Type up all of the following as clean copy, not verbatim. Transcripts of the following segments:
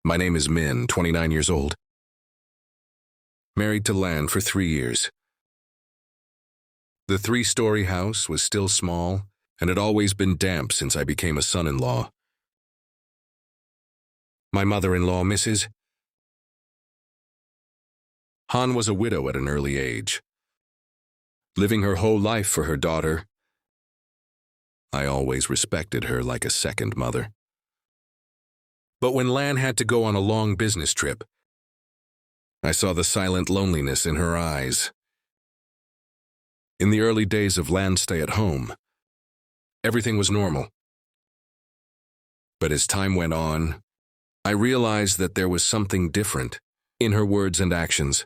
My name is Min, 29 years old. Married to Lan for 3 years. The 3-story house was still small and had always been damp since I became a son-in-law. My mother-in-law, Mrs. Han, was a widow at an early age, living her whole life for her daughter. I always respected her like a second mother. But when Lan had to go on a long business trip, I saw the silent loneliness in her eyes. In the early days of Lan's stay at home, everything was normal. But as time went on, I realized that there was something different in her words and actions.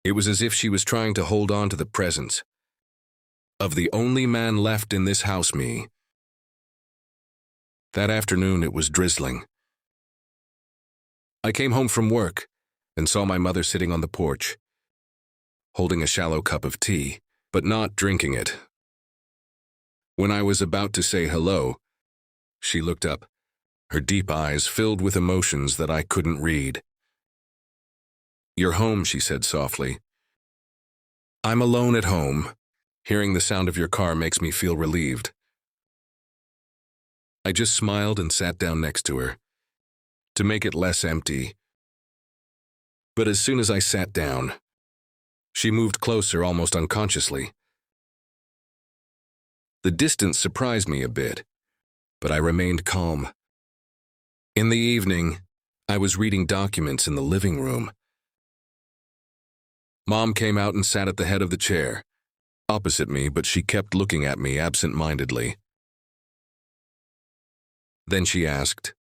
It was as if she was trying to hold on to the presence of the only man left in this house, me. That afternoon it was drizzling. I came home from work and saw my mother sitting on the porch, holding a shallow cup of tea, but not drinking it. When I was about to say hello, she looked up, her deep eyes filled with emotions that I couldn't read. "You're home," she said softly. "I'm alone at home. Hearing the sound of your car makes me feel relieved." I just smiled and sat down next to her, to make it less empty. But as soon as I sat down, she moved closer almost unconsciously. The distance surprised me a bit, but I remained calm. In the evening, I was reading documents in the living room. Mom came out and sat at the head of the chair, opposite me, but she kept looking at me absent-mindedly. Then she asked,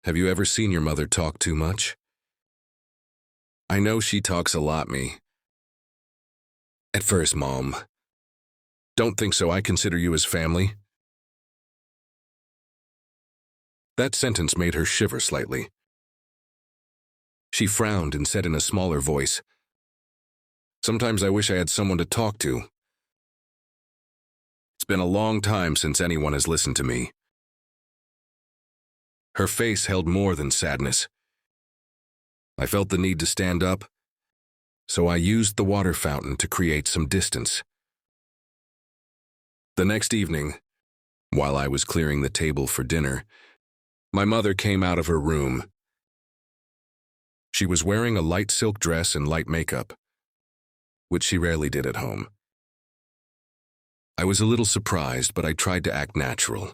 "Have you ever seen your mother talk too much?" "I know she talks a lot, me." "At first, Mom. Don't think so. I consider you as family." That sentence made her shiver slightly. She frowned and said in a smaller voice, "Sometimes I wish I had someone to talk to. It's been a long time since anyone has listened to me." Her face held more than sadness. I felt the need to stand up, so I used the water fountain to create some distance. The next evening, while I was clearing the table for dinner, my mother came out of her room. She was wearing a light silk dress and light makeup, which she rarely did at home. I was a little surprised, but I tried to act natural.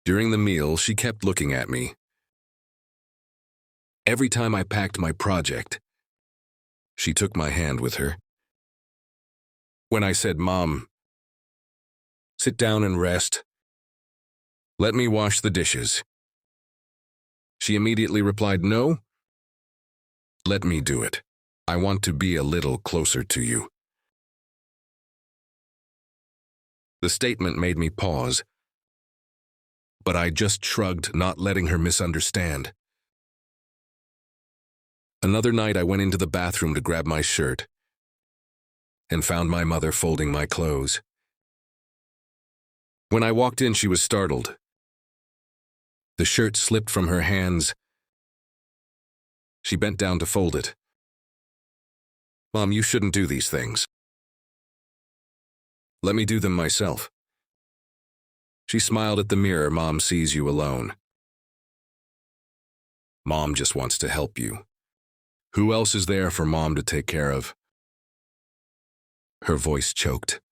During the meal, she kept looking at me. Every time I packed my project, she took my hand with her. When I said, "Mom, sit down and rest. Let me wash the dishes," she immediately replied, "No, let me do it. I want to be a little closer to you." The statement made me pause, but I just shrugged, not letting her misunderstand. Another night I went into the bathroom to grab my shirt and found my mother folding my clothes. When I walked in, she was startled. The shirt slipped from her hands. She bent down to fold it. "Mom, you shouldn't do these things. Let me do them myself." She smiled at the mirror. "Mom sees you alone. Mom just wants to help you. Who else is there for Mom to take care of?" Her voice choked.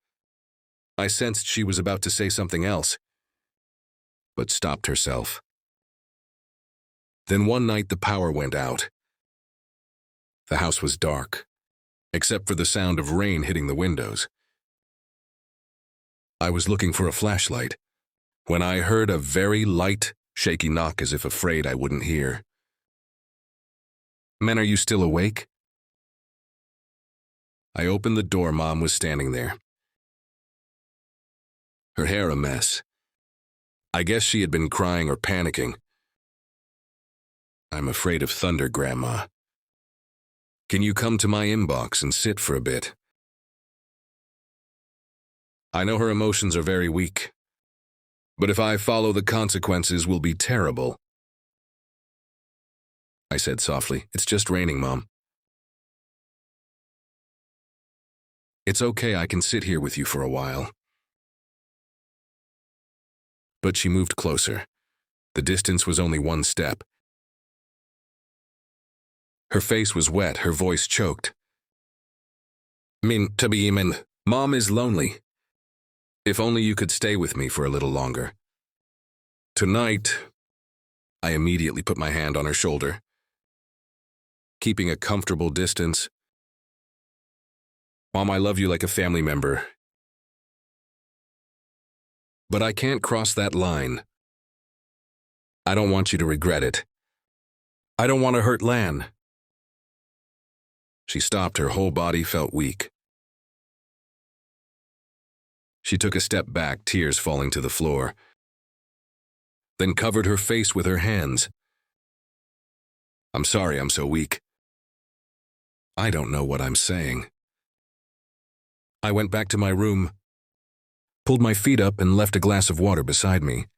I sensed she was about to say something else, but stopped herself. Then one night the power went out. The house was dark, except for the sound of rain hitting the windows. I was looking for a flashlight when I heard a very light, shaky knock, as if afraid I wouldn't hear. "Men, are you still awake?" I opened the door. Mom was standing there, her hair a mess. I guess she had been crying or panicking. "I'm afraid of thunder, Grandma. Can you come to my inbox and sit for a bit?" I know her emotions are very weak. But if I follow, the consequences will be terrible. I said softly, "It's just raining, Mom." "It's okay, I can sit here with you for a while." But she moved closer. The distance was only one step. Her face was wet, her voice choked. Mom is lonely. If only you could stay with me for a little longer." "Tonight," I immediately put my hand on her shoulder, keeping a comfortable distance. "Mom, I love you like a family member. But I can't cross that line. I don't want you to regret it. I don't want to hurt Lan." She stopped, her whole body felt weak. She took a step back, tears falling to the floor, then covered her face with her hands. "I'm sorry I'm so weak. I don't know what I'm saying." I went back to my room, pulled my feet up, and left a glass of water beside me.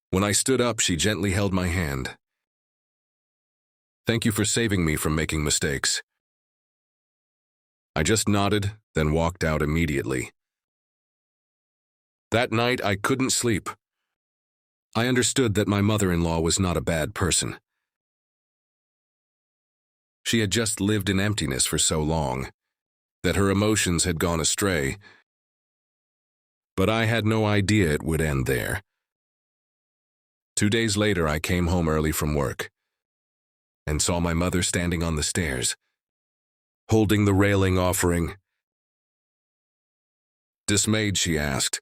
When I stood up, she gently held my hand. "Thank you for saving me from making mistakes." I just nodded, then walked out immediately. That night, I couldn't sleep. I understood that my mother-in-law was not a bad person. She had just lived in emptiness for so long that her emotions had gone astray. But I had no idea it would end there. 2 days later, I came home early from work and saw my mother standing on the stairs, holding the railing offering. Dismayed, she asked,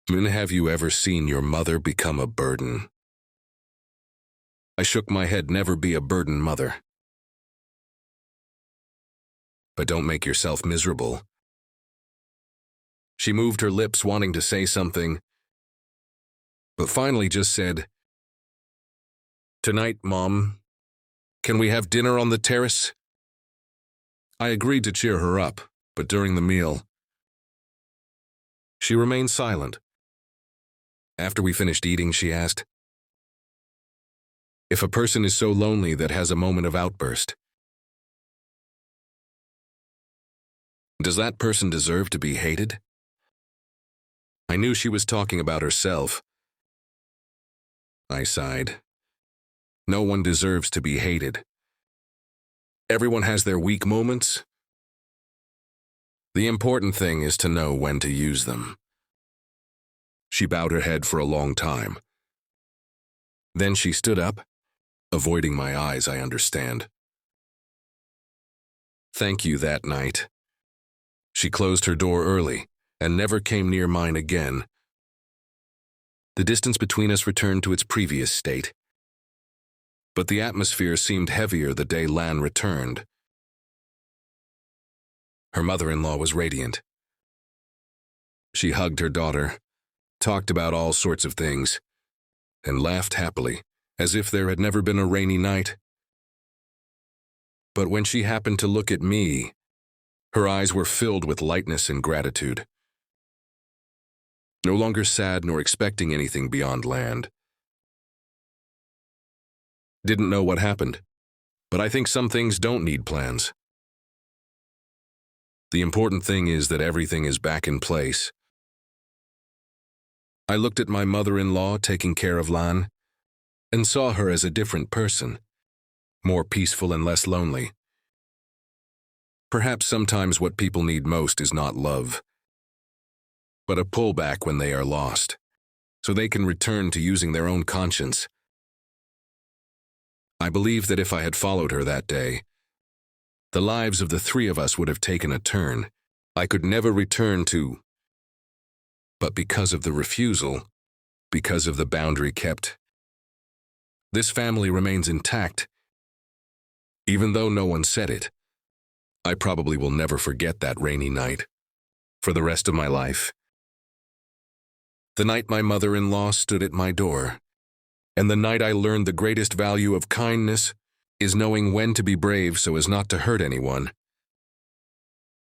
"Have you ever seen your mother become a burden?" I shook my head. "Never be a burden, Mother. But don't make yourself miserable." She moved her lips, wanting to say something, but finally just said, "Tonight, Mom, can we have dinner on the terrace?" I agreed to cheer her up, but during the meal, she remained silent. After we finished eating, she asked, "If a person is so lonely that has a moment of outburst, does that person deserve to be hated?" I knew she was talking about herself. I sighed. No one deserves to be hated. Everyone has their weak moments. The important thing is to know when to use them. She bowed her head for a long time. Then she stood up, avoiding my eyes, I understand. "Thank you that night." She closed her door early and never came near mine again. The distance between us returned to its previous state, but the atmosphere seemed heavier the day Lan returned. Her mother-in-law was radiant. She hugged her daughter, talked about all sorts of things, and laughed happily, as if there had never been a rainy night. But when she happened to look at me, her eyes were filled with lightness and gratitude. No longer sad nor expecting anything beyond land. Didn't know what happened, but I think some things don't need plans. The important thing is that everything is back in place. I looked at my mother-in-law taking care of Lan and saw her as a different person, more peaceful and less lonely. Perhaps sometimes what people need most is not love, but a pullback when they are lost, so they can return to using their own conscience. I believe that if I had followed her that day, the lives of the three of us would have taken a turn I could never return to. But because of the refusal, because of the boundary kept, this family remains intact. Even though no one said it, I probably will never forget that rainy night for the rest of my life. The night my mother-in-law stood at my door, and the night I learned the greatest value of kindness is knowing when to be brave so as not to hurt anyone.